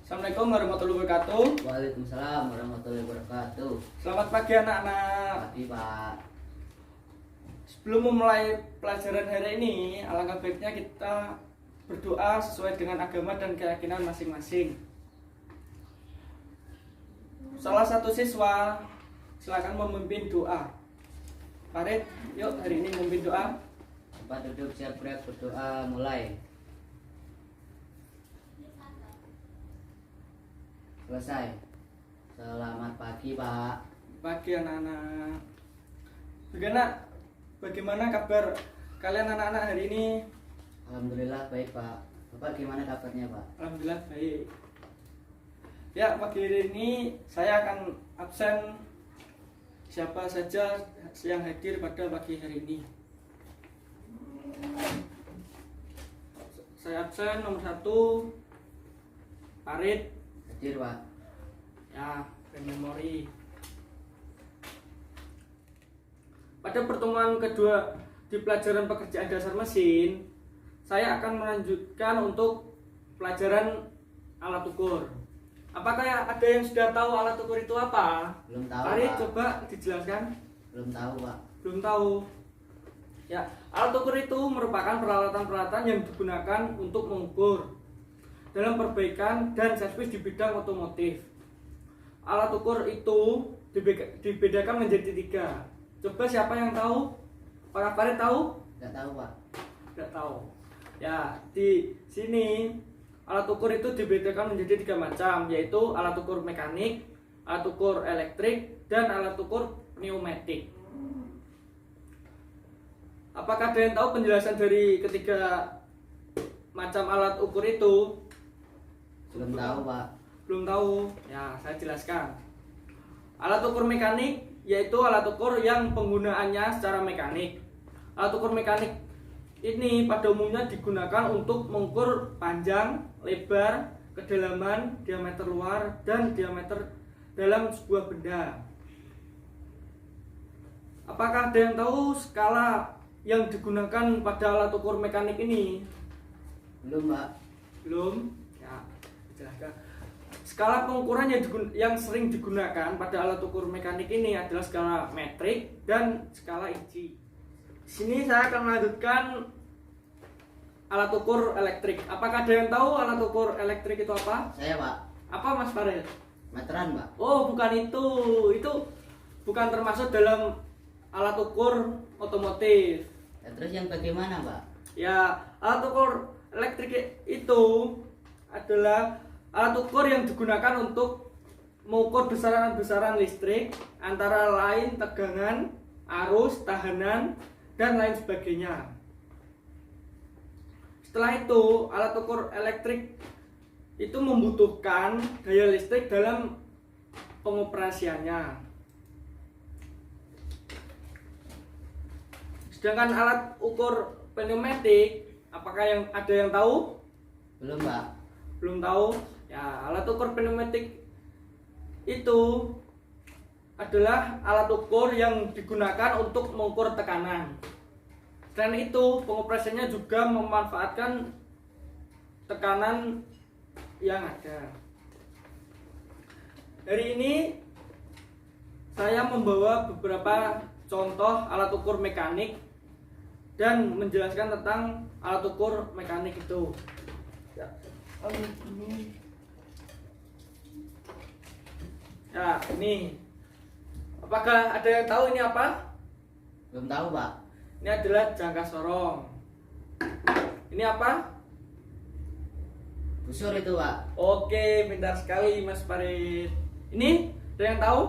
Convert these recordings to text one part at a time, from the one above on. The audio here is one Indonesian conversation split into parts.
Assalamualaikum warahmatullahi wabarakatuh. Waalaikumsalam warahmatullahi wabarakatuh. Selamat pagi anak-anak. Pagi Pak. Sebelum memulai pelajaran hari ini, alangkah baiknya kita berdoa sesuai dengan agama dan keyakinan masing-masing. Salah satu siswa silakan memimpin doa. Farid, yuk hari ini memimpin doa. Tempat duduk siap gerak berdoa mulai. Selesai. Selamat pagi Pak. Pagi anak-anak. Bagaimana kabar kalian anak-anak hari ini? Alhamdulillah baik Pak. Bapak gimana kabarnya Pak? Alhamdulillah baik. Ya, pagi hari ini saya akan absen siapa saja yang hadir pada pagi hari ini. Saya absen nomor 1 Farid. Hadir Pak. Ya, dan memori. Pada pertemuan kedua di pelajaran pekerjaan dasar mesin, saya akan melanjutkan untuk pelajaran alat ukur. Apakah ada yang sudah tahu alat ukur itu apa? Belum tahu Farid, Pak. coba dijelaskan. Belum tahu Pak. Belum tahu. Ya, alat ukur itu merupakan peralatan-peralatan yang digunakan untuk mengukur dalam perbaikan dan servis di bidang otomotif. Alat ukur itu dibedakan menjadi 3. Coba siapa yang tahu? Apakah Farid tahu? Enggak tahu Pak. Tidak tahu. Ya, di sini alat ukur itu dibedakan menjadi 3 macam, yaitu alat ukur mekanik, alat ukur elektrik, dan alat ukur pneumatik. Apakah ada yang tahu penjelasan dari ketiga macam alat ukur itu? Belum tahu Pak. Belum tahu. Ya, saya jelaskan. Alat ukur mekanik yaitu alat ukur yang penggunaannya secara mekanik. Alat ukur mekanik ini pada umumnya digunakan untuk mengukur panjang, lebar, kedalaman, diameter luar, dan diameter dalam sebuah benda. Apakah ada yang tahu skala yang digunakan pada alat ukur mekanik ini? Belum Pak. Belum? Ya, jelaskan. Skala pengukuran yang sering digunakan pada alat ukur mekanik ini adalah skala metrik dan skala inci. Di sini saya akan melanjutkan alat ukur elektrik. Apakah ada yang tahu alat ukur elektrik itu apa? Saya Pak. Apa Mas Farid? Meteran Pak. Oh, bukan itu. Itu bukan termasuk dalam alat ukur otomotif. Ya, terus yang bagaimana Pak? Ya, alat ukur elektrik itu adalah alat ukur yang digunakan untuk mengukur besaran-besaran listrik, antara lain tegangan, arus, tahanan, dan lain sebagainya. Setelah itu, alat ukur elektrik itu membutuhkan daya listrik dalam pengoperasiannya. Sedangkan alat ukur pneumatik, apakah ada yang tahu? Belum Pak. Belum tahu. Ya, alat ukur pneumatik itu adalah alat ukur yang digunakan untuk mengukur tekanan. Selain itu, pengoperasiannya juga memanfaatkan tekanan yang ada. Hari ini saya membawa beberapa contoh alat ukur mekanik dan menjelaskan tentang alat ukur mekanik itu. Ya, ini. Apakah ada yang tahu ini apa? Belum tahu Pak. Ini adalah jangka sorong. Ini apa? Busur itu Pak. Oke, pintar sekali Mas Farid. Ini ada yang tahu?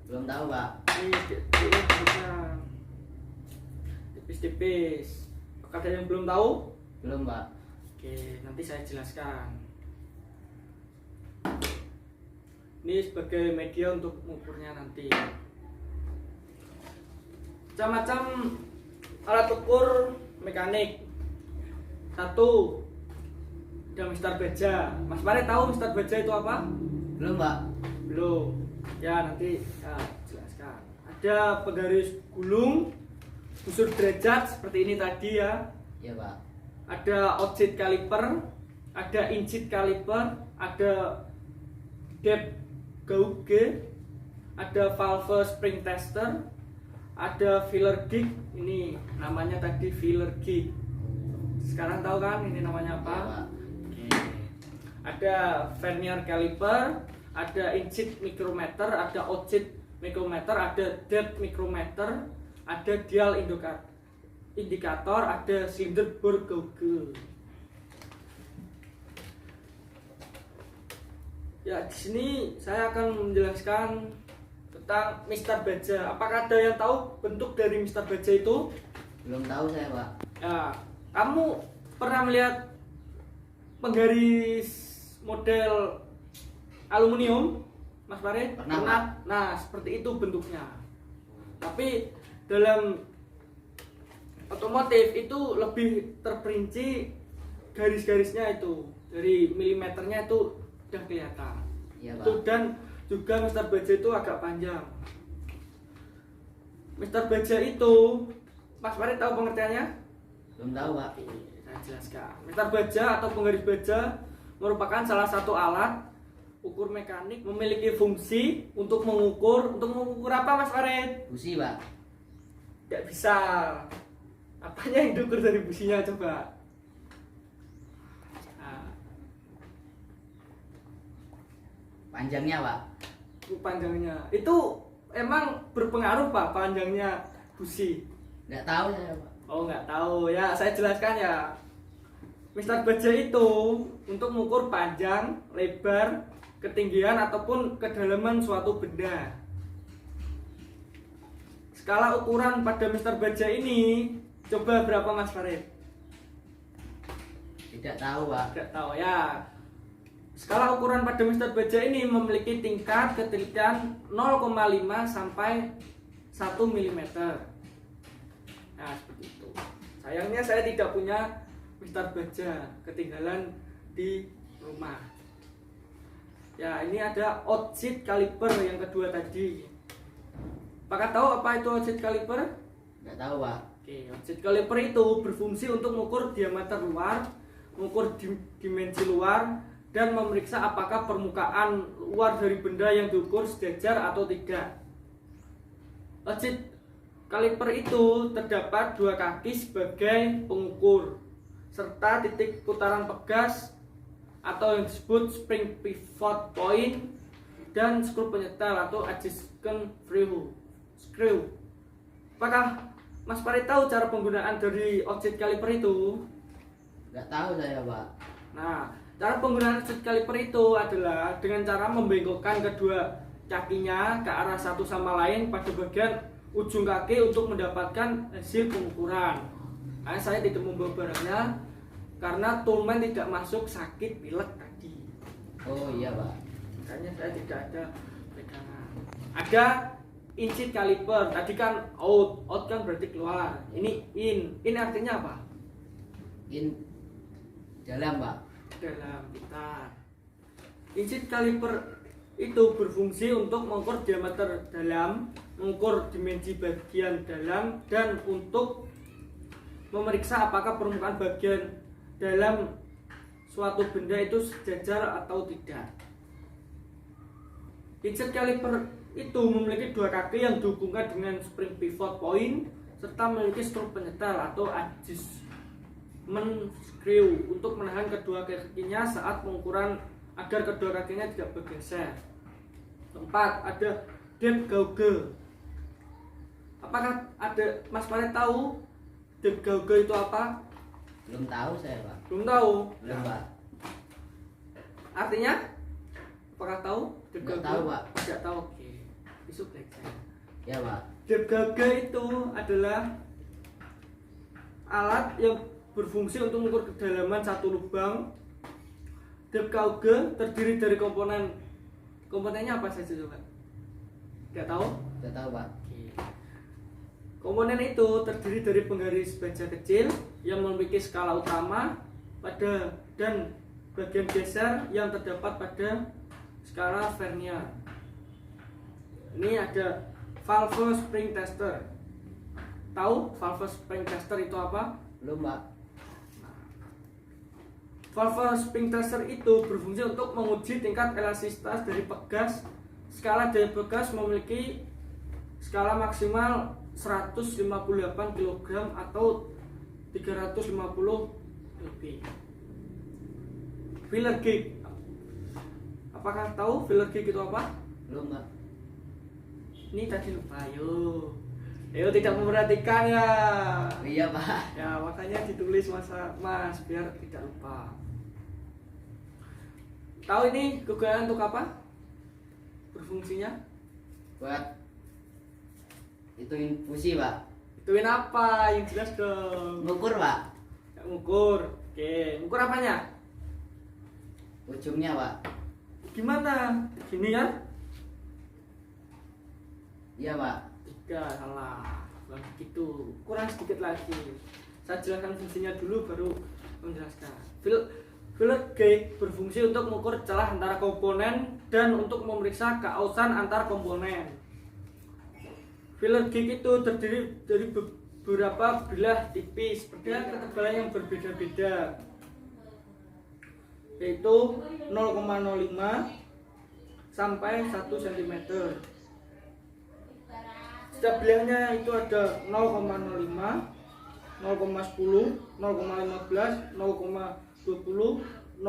Belum tahu Pak. Tipis-tipis. Apakah ada yang belum tahu? Belum Pak. Oke, nanti saya jelaskan. Ini sebagai media untuk mengukurnya nanti. Macam-macam alat ukur mekanik. 1. Ada Mister Baja. Mas Farid tahu Mister Baja itu apa? Belum Pak. Belum. Ya, nanti saya jelaskan. Ada penggaris gulung, busur derajat seperti ini tadi ya. Iya Pak. Ada outside caliper, ada inside caliper, ada depth gauge, ada valve spring tester, ada filler gauge. Ini namanya tadi filler gauge. Sekarang tahu kan ini namanya apa? Iya, Pak. Oke. Ada vernier caliper, ada inch micrometer, ada outside micrometer, ada depth micrometer, ada dial indikator, ada cylinder bore gauge. Ya, di sini saya akan menjelaskan tentang Mister Baja. Apakah ada yang tahu bentuk dari Mister Baja itu? Belum tahu saya, Pak. Ya, kamu pernah melihat penggaris model aluminium, Mas Farid? Pernah, Pak. Nah, seperti itu bentuknya. Tapi dalam otomotif itu lebih terperinci garis-garisnya itu. Dari milimeternya itu udah kelihatan. Iya, Pak. Itu dan juga Mister Baja itu agak panjang. Mister Baja itu, Mas Farid tahu pengertiannya? Belum tahu, Pak. Saya jelaskan. Mister Baja atau penggaris baja merupakan salah satu alat ukur mekanik memiliki fungsi untuk mengukur apa, Mas Farid? Busi, Pak. Tidak bisa. Apanya yang diukur dari businya coba? Nah, Panjangnya, Pak. panjangnya itu emang berpengaruh Pak panjangnya busi? Nggak tahu saya, Pak. Oh, nggak tahu ya, saya jelaskan ya. Mister Baja itu untuk mengukur panjang, lebar, ketinggian ataupun kedalaman suatu benda. Skala ukuran pada Mister Baja ini coba berapa, Mas Farid? Tidak tahu, Pak. Tidak tahu ya. Skala ukuran pada Mister Baja ini memiliki tingkat ketelitian 0,5 sampai 1 mm. Nah, seperti itu. Sayangnya saya tidak punya Mister Baja, ketinggalan di rumah. Ya, ini ada outside caliper yang kedua tadi. Apakah tahu apa itu outside caliper? Nggak tahu, Pak. Oke, outside caliper itu berfungsi untuk mengukur diameter luar, mengukur dimensi luar, dan memeriksa apakah permukaan luar dari benda yang diukur sejajar atau tidak. Outside caliper itu terdapat dua kaki sebagai pengukur, serta titik putaran pegas atau yang disebut spring pivot point dan skru penyetel atau adjustment screw. Apakah Mas Farid tahu cara penggunaan dari outside caliper itu? Nggak tahu saya, Pak. Nah, cara penggunaan outside caliper itu adalah dengan cara membengkokkan kedua kakinya ke arah satu sama lain pada bagian ujung kaki untuk mendapatkan hasil pengukuran. Nah, saya tidak membawa barangnya karena toolman tidak masuk, sakit pilek tadi. Oh iya, Pak. Makanya saya tidak ada pegangan. Ada inch caliper. Tadi kan out kan berarti keluar. Ini in artinya apa? In dalam, Pak. Dalam kita. Inch caliper itu berfungsi untuk mengukur diameter dalam, mengukur dimensi bagian dalam, dan untuk memeriksa apakah permukaan bagian dalam suatu benda itu sejajar atau tidak. Inch caliper itu memiliki dua kaki yang dihubungkan dengan spring pivot point serta memiliki skru penyetel atau adjustment screw untuk menahan kedua kakinya saat pengukuran agar kedua kakinya tidak bergeser. 4. Ada depth gauge. Apakah ada Mas Farid tahu depth gauge itu apa? Belum tahu saya, Pak. Belum tahu. Belum, Pak. Artinya? Apakah tahu? Nggak tahu, Pak. Tidak tahu. Oke. Besok belajar. Ya, Pak. Depth gauge itu adalah alat yang berfungsi untuk mengukur kedalaman satu lubang. Depth gauge terdiri dari komponennya apa saja coba? Tidak tahu? Nggak tahu, Pak. Komponen itu terdiri dari penggaris baja kecil yang memiliki skala utama pada dan bagian geser yang terdapat pada skala vernier. Ini ada valve spring tester. Tahu valve spring tester itu apa? Belum, Pak. Valve spring tester itu berfungsi untuk menguji tingkat elastisitas dari pegas. Skala dari pegas memiliki skala maksimal 158 kg atau 350 lebih. Filler gauge. Apakah tahu filler gauge itu apa? Belum, Pak. Ini tadi lupa. Ayo tidak memperhatikan ya. Iya, Pak. Ya makanya ditulis mas biar tidak lupa. Tahu ini kegunaan untuk apa? Berfungsinya? Buat itu infusi, Pak. Ituin apa? Yang jelas dong. Ngukur, Pak. Ya, ngukur. Oke, ngukur apanya? Ujungnya, Pak. Gimana? Gini kan? Iya, Pak. Tiga, salah. Bukan begitu. Kurang sedikit lagi. Saya jelaskan fungsinya dulu baru menjelaskan. Filler gauge berfungsi untuk mengukur celah antara komponen dan untuk memeriksa keausan antar komponen. Filler gauge itu terdiri dari beberapa bilah tipis dengan ketebalan yang berbeda-beda, yaitu 0,05 sampai 1 cm. Setiap bilahnya itu ada 0,05, 0,10, 0,15, 0,20, 0,25,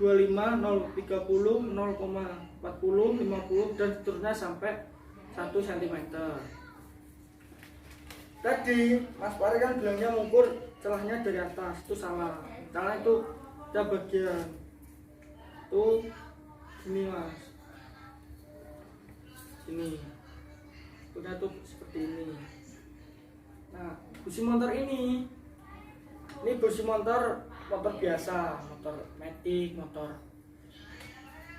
0,30, 0,40, 50 dan seterusnya sampai 1 cm. Tadi Mas Pari kan bilangnya mengukur celahnya dari atas, itu salah. Karena itu ada bagian tuh sini Mas, sini udah tuh seperti ini. Nah busi motor ini busi motor biasa, motor matic, motor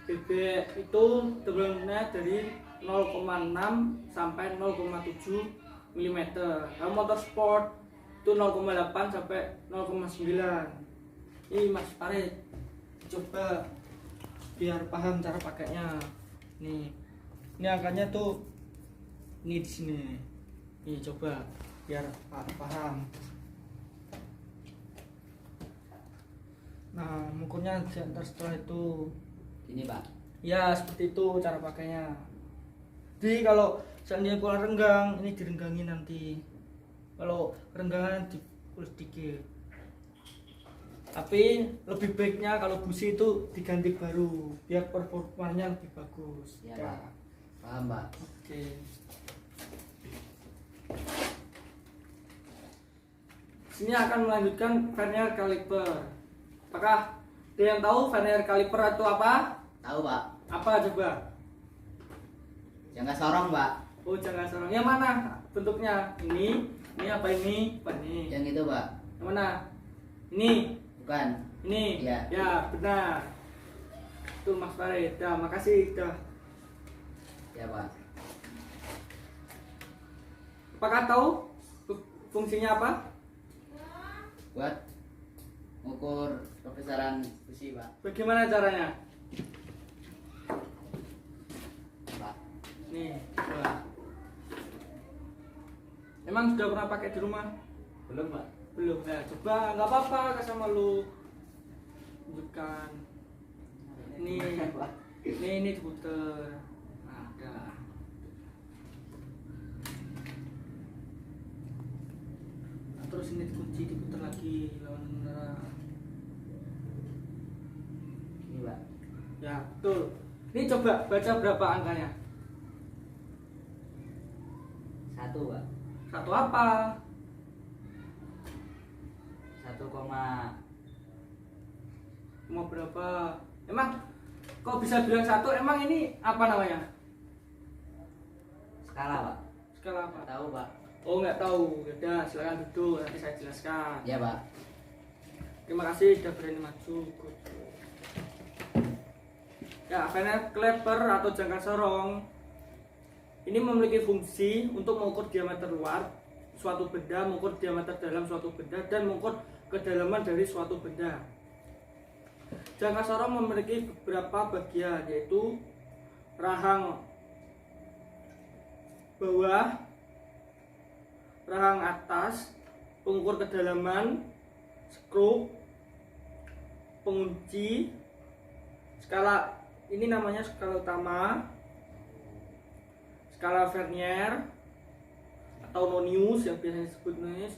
bebek itu tebalnya dari 0,6 sampai 0,7 mm. Kalau motor sport itu 0,8 sampai 0,9. Ini Mas Farid coba biar paham cara pakainya. Nih, ini angkanya tuh ini di sini. Nih coba biar paham. Nah, mengukurnya diantar setelah itu. Ini, Pak. Ya, seperti itu cara pakainya. Jadi kalau seandainya kurang renggang, ini direnggangin nanti. Kalau renggangan dipulus dikit. Tapi lebih baiknya kalau busi itu diganti baru biar performanya lebih bagus. Ya, Pak. Paham, Pak. Oke. Sini akan melanjutkan vernier caliper. Apakah ada yang tahu vernier caliper itu apa? Tahu, Pak. Apa coba? Jangka sorong, Pak. Oh, jangan sorong. Yang mana bentuknya? Ini apa ini? Apa ini? Yang itu, Pak. Yang mana? Ini. Bukan. Ini. Iya. Ya, benar. Itu Mas Farid. Dah, makasih dah. Ya, Pak. Apakah tahu fungsinya apa? Buat ukur kebesaran busi, Pak. Bagaimana caranya? Pak. Nih, coba. Emang sudah pernah pakai di rumah? Belum, Pak. Belum. Nah, coba nggak apa-apa ke sama lu. Tunjukkan. Ini diputer. Nah, dah. Nah, terus ini dikunci, diputer lagi lawan arah. Ini, Pak. Ya, betul. Ini coba baca berapa angkanya? 1, Pak. Satu apa? 1, Mau berapa? Emang kok bisa bilang satu? Emang ini apa namanya? skala, Pak. Skala apa? Tahu, Pak. Oh, nggak tahu. Yaudah, silakan duduk. Nanti saya jelaskan. Ya, Pak. Terima kasih sudah berani maju. Good. Ya, vernier caliper atau jangka sorong ini memiliki fungsi untuk mengukur diameter luar suatu benda, mengukur diameter dalam suatu benda, dan mengukur kedalaman dari suatu benda. Jangka sorong memiliki beberapa bagian, yaitu rahang bawah, rahang atas, pengukur kedalaman, skru, pengunci. Skala ini namanya skala utama, skala Vernier atau Nonius yang biasanya disebut Nonius.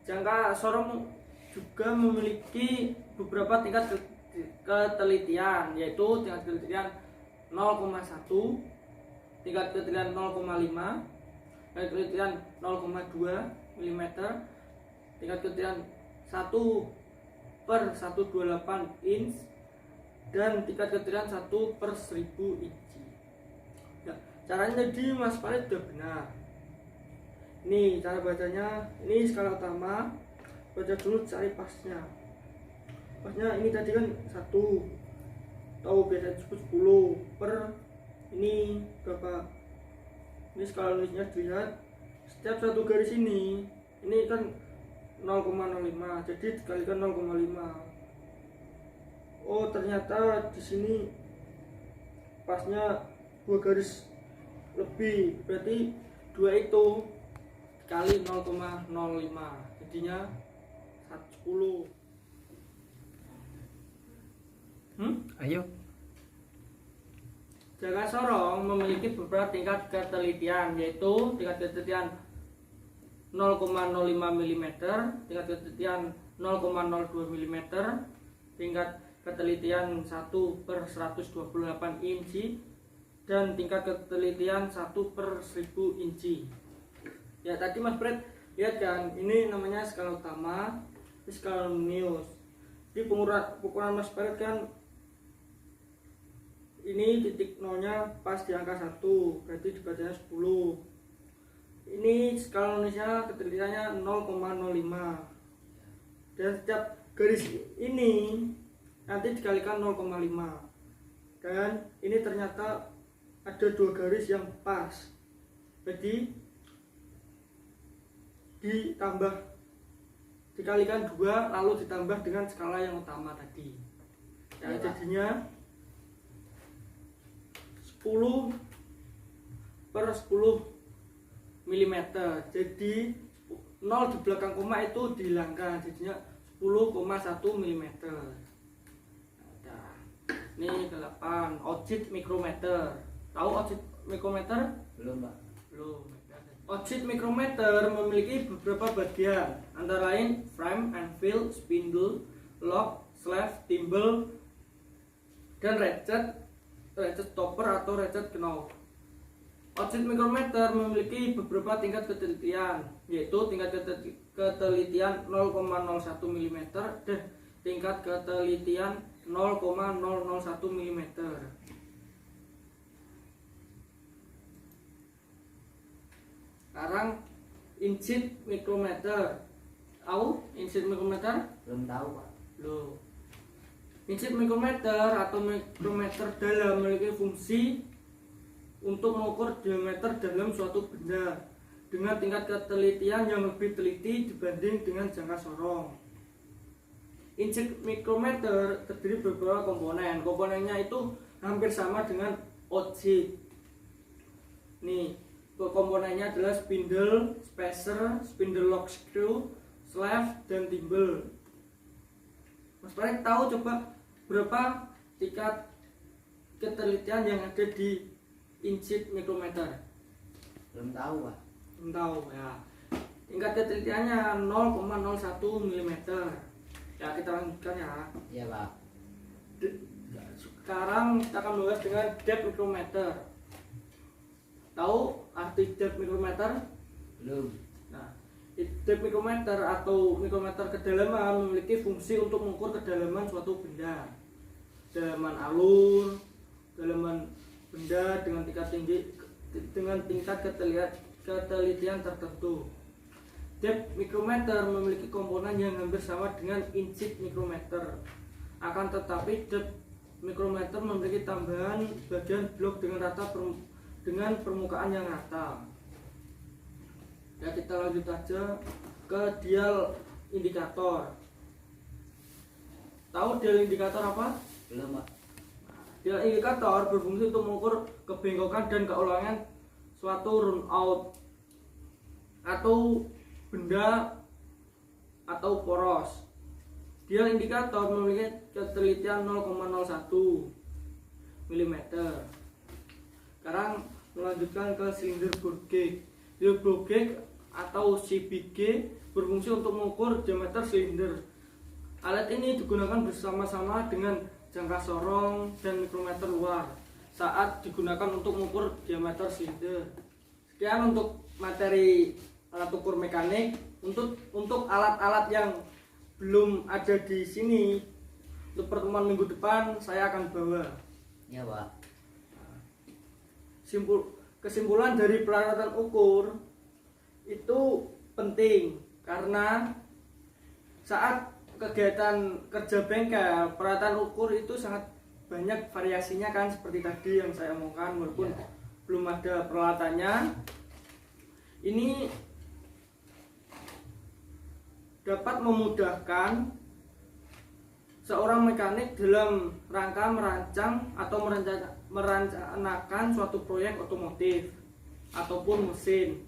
Jangka sorong juga memiliki beberapa tingkat ketelitian, yaitu tingkat ketelitian 0,1, tingkat ketelitian 0,5, tingkat ketelitian 0,2 mm, tingkat ketelitian 1/128 inch, dan tingkat ketelitian 1/1000 inci. Ya, caranya jadi Mas Farid sudah benar. Ini cara bacanya, ini skala utama. Baca dulu, cari pasnya. Pasnya ini tadi kan 1, tahu biasa disebut 10 per ini berapa. Ini skala nulisnya dilihat, setiap satu garis ini kan 0,05, jadi dikalikan 0,5. Oh, ternyata di sini pasnya 2 garis lebih, berarti 2 itu kali 0,05, jadinya 10. Ayo. Jangka sorong memiliki beberapa tingkat ketelitian, yaitu tingkat ketelitian 0,05 mm, tingkat ketelitian 0,02 mm, tingkat ketelitian 1/128 inci, dan tingkat ketelitian 1/1000 inci. Ya, tadi Mas Fred lihat kan, ini namanya skala utama, ini skala Nonius. Di pengukuran Mas Fred kan ini titik nolnya pas di angka 1, berarti dibacanya 10. Ini skala Noniusnya ketelitiannya 0,05, dan setiap garis ini nanti dikalikan 0,5, dan ini ternyata ada 2 garis yang pas, jadi dikalikan 2 lalu ditambah dengan skala yang utama tadi. Ya, jadinya 10/10 mm. Jadi 0 di belakang koma itu dihilangkan, jadinya 10,1 mm. Nah, ini 8 Oxid mikrometer. Tahu oxid mikrometer? Belum, Pak. Belum. Oxid mikrometer memiliki beberapa bagian, antara lain frame, anvil, spindle, lock, slave, thimble, dan ratchet stopper atau ratchet knob. Oxid mikrometer memiliki beberapa tingkat ketelitian, yaitu tingkat ketelitian 0,01 mm dan tingkat ketelitian 0,001 mm. Sekarang inch mikrometer. Tahu inch mikrometer? Belum tahu, Pak. Loh. Inch mikrometer atau mikrometer dalam memiliki fungsi untuk mengukur diameter dalam suatu benda dengan tingkat ketelitian yang lebih teliti dibanding dengan jangka sorong. Inch mikrometer terdiri beberapa komponen. Komponennya itu hampir sama dengan oxid. Nih, komponennya adalah spindle, spacer, spindle lock screw, slave, dan thimble. Mas Farid tahu coba berapa tingkat ketelitian yang ada di inch mikrometer? Belum tahu, Pak. Belum tahu ya. Tingkat ketelitiannya 0,01 mm. Ya, kita lanjutkan ya. Iya, Pak. Sekarang kita akan membahas dengan depth mikrometer. Tahu arti depth mikrometer? Belum. Nah, depth mikrometer atau mikrometer kedalaman memiliki fungsi untuk mengukur kedalaman suatu benda. Kedalaman alur, kedalaman benda dengan tingkat ketelitian tertentu. Depth mikrometer memiliki komponen yang hampir sama dengan inch mikrometer. Akan tetapi depth mikrometer memiliki tambahan bagian blok dengan permukaan yang rata. Ya, kita lanjut aja ke dial indikator. Tahu dial indikator apa? Belum, Pak. Dial indikator berfungsi untuk mengukur kebengkokan dan keulangan suatu run out atau benda atau poros. Dial indikator memiliki ketelitian 0,01 mm. Sekarang melanjutkan ke silinder bore gauge. Silinder bore gauge atau CBG berfungsi untuk mengukur diameter silinder. Alat ini digunakan bersama-sama dengan jangka sorong dan mikrometer luar saat digunakan untuk mengukur diameter silinder. Sekian untuk materi alat ukur mekanik. Untuk alat-alat yang belum ada di sini, untuk pertemuan minggu depan saya akan bawa. Ya, Pak. Kesimpulan dari peralatan ukur itu penting karena saat kegiatan kerja bengkel, peralatan ukur itu sangat banyak variasinya kan, seperti tadi yang saya omongkan. Walaupun belum ada peralatannya, ini dapat memudahkan seorang mekanik dalam rangka merancang atau merencanakan suatu proyek otomotif ataupun mesin.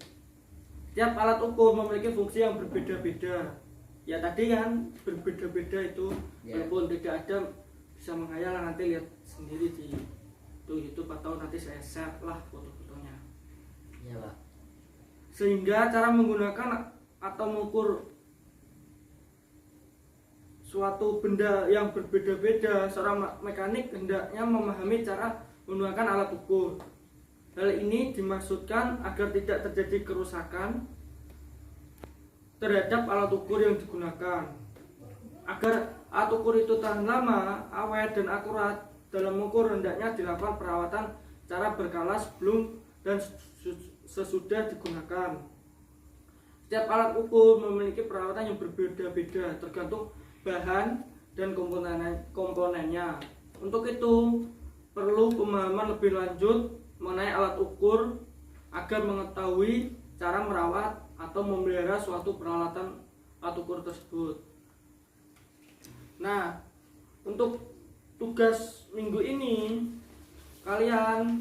Setiap alat ukur memiliki fungsi yang berbeda-beda. Ya tadi kan berbeda-beda itu, walaupun tidak ada, bisa menghayal, nanti lihat sendiri di YouTube atau nanti saya share lah foto-fotonya. Ya, Pak. Sehingga cara menggunakan atau mengukur suatu benda yang berbeda-beda, seorang mekanik hendaknya memahami cara menggunakan alat ukur. Hal ini dimaksudkan agar tidak terjadi kerusakan terhadap alat ukur yang digunakan. Agar alat ukur itu tahan lama, awet dan akurat dalam mengukur, hendaknya dilakukan perawatan secara berkala sebelum dan sesudah digunakan. Setiap alat ukur memiliki perawatan yang berbeda-beda tergantung bahan dan komponennya. Untuk itu perlu pemahaman lebih lanjut mengenai alat ukur agar mengetahui cara merawat atau memelihara suatu peralatan alat ukur tersebut. Nah, untuk tugas minggu ini kalian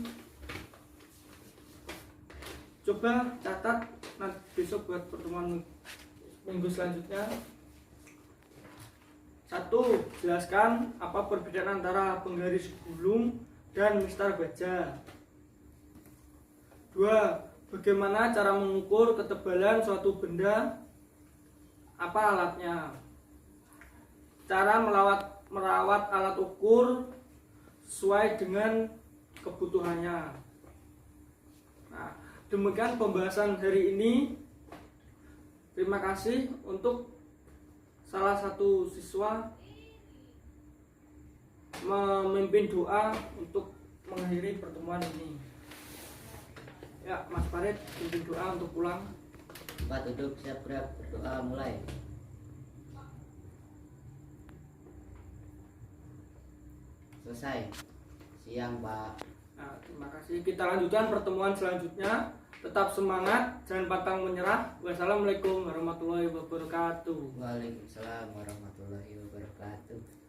coba catat nanti besok buat pertemuan minggu selanjutnya. 1. Jelaskan apa perbedaan antara penggaris gulung dan mistar baja. 2. Bagaimana cara mengukur ketebalan suatu benda, apa alatnya. Cara merawat alat ukur sesuai dengan kebutuhannya. Nah, demikian pembahasan hari ini. Terima kasih untuk salah satu siswa memimpin doa untuk mengakhiri pertemuan ini. Ya, Mas Farid, pimpin doa untuk pulang. Pak, duduk, siap gerak, berdoa mulai. Selesai. Siang, Pak. Nah, terima kasih. Kita lanjutkan pertemuan selanjutnya. Tetap semangat, jangan pantang menyerah. Wassalamualaikum warahmatullahi wabarakatuh. Waalaikumsalam warahmatullahi wabarakatuh.